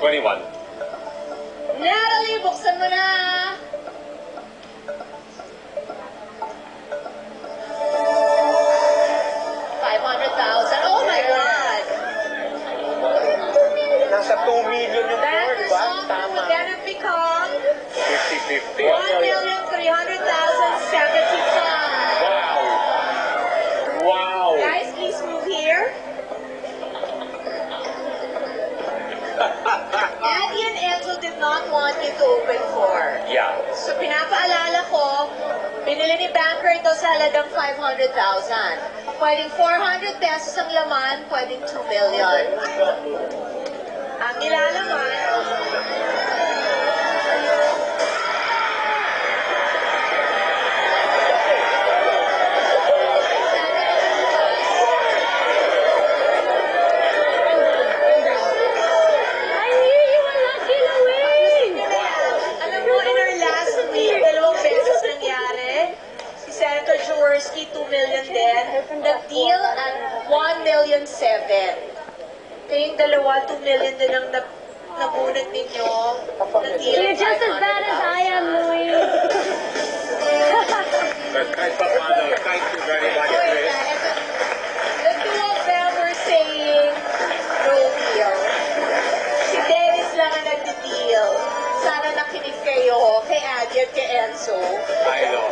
21. Natalie, buksan mo na! $500,000. Oh my God! Nasa 2 million yung That floor, is diba? offer Tama. will then become 50-50. 1,300,075. Wow! Wow! Guys, please move here. Eddie and Enzo did not want you to open for. Yeah. So pinapaalala ko, binili ni banker ito sa halagang 500,000. Pwedeng 400 pesos ang laman, pwedeng 2 million. Ang nilalaman, alam mo, in our last week, 2 beses nangyari. Si Senator Jaworski, 2 million din. Nag-deal at 1,700,000. Kayong dalawa, 2 million din ang nabunot ninyo. Nag-deal You're at just as bad as I am, Louie. But kahit pa paano, thank you very much, Chris. The two of them were saying, no deal. Si Dennis lang ang nag-deal. Sana nakinig kayo kay Adi at kay Enzo. I know.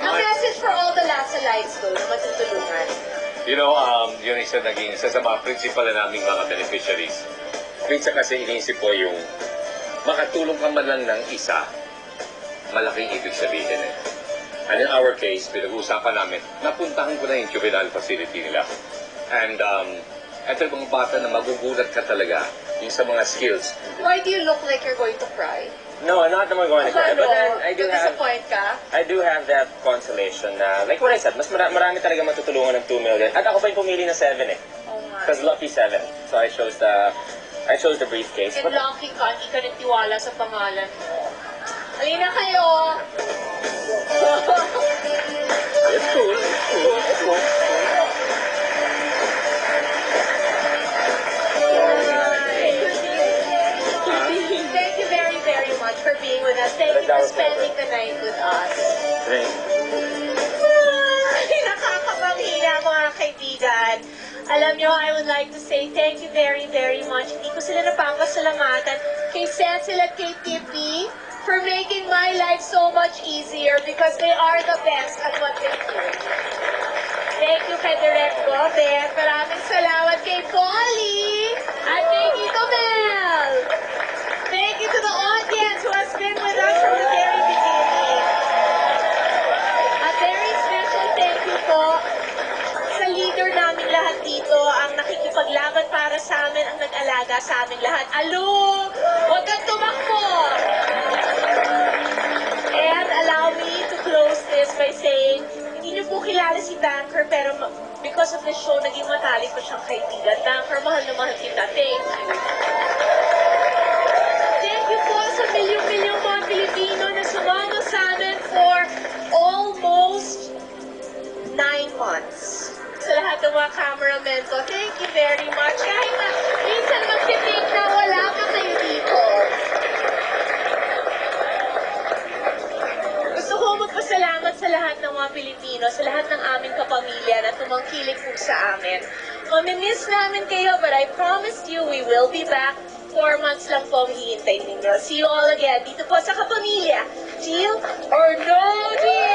Ang message for all the Lasalites though, na matutulungan. You know, yun isa naging isa sa mga principal na naming mga beneficiaries. Minsan kasi iniisip ko yung makatulong ka man lang ng isa, malaking ibig sabihin eh. And in our case, pinag-uusapan namin, napuntahan ko na yung juvenile facility nila. And eto yung mga bata na magugulat ka talaga yung sa mga skills. Why do you look like you're going to cry? No, I'm not naman going to cry. But then I do have disappoint ka? that consolation na, like what I said, mas marami talaga matutulungan ng 2 million. At ako pa yung pumili na 7 eh. Oh my. Because lucky 7. So I chose the briefcase. And lucky ka, hindi ka nagtiwala sa pangalan mo. Halina kayo! It's cool, it's cool, it's cool. Thank you very, very much for being with us. Thank you for spending the night with us. Thank Ay, nakakapangina mga kaibigan. Alam nyo, I would like to say thank you very, very much. Hindi ko sila napapasalamatan kay Cecil at kay Tippy for making my life so much easier because they are the best at what they do. Thank you kay Direk Gobet. Maraming salamat kay Polly at kay Tito Mel. Thank you to the audience who has been with us from the very beginning. A very special thank you po sa leader namin lahat dito, ang nakikipaglaban para sa amin, ang nag-alaga sa amin lahat. Alu! Huwag kang tumakbo! And allow me to close this by saying, hindi niyo po kilala si Banker, pero because of the show, naging matalik ko siyang kaibigan. Banker, mahal na mahal kita. Thank you. Thank you po sa milyong-milyong mga Pilipino na sumama sa amin for almost 9 months. Sa lahat ng mga cameramen ko, thank you very much. Kahit na minsan magtitake na wala pa kayo dito. Gusto ko magpasalamat sa lahat ng mga Pilipino, sa lahat ng aming kapamilya na tumangkilik po sa amin. Mamimiss namin kayo, but I promised you we will be back. 4 months lang po ang hihintay ninyo. See you all again dito po sa Kapamilya. Deal or no deal?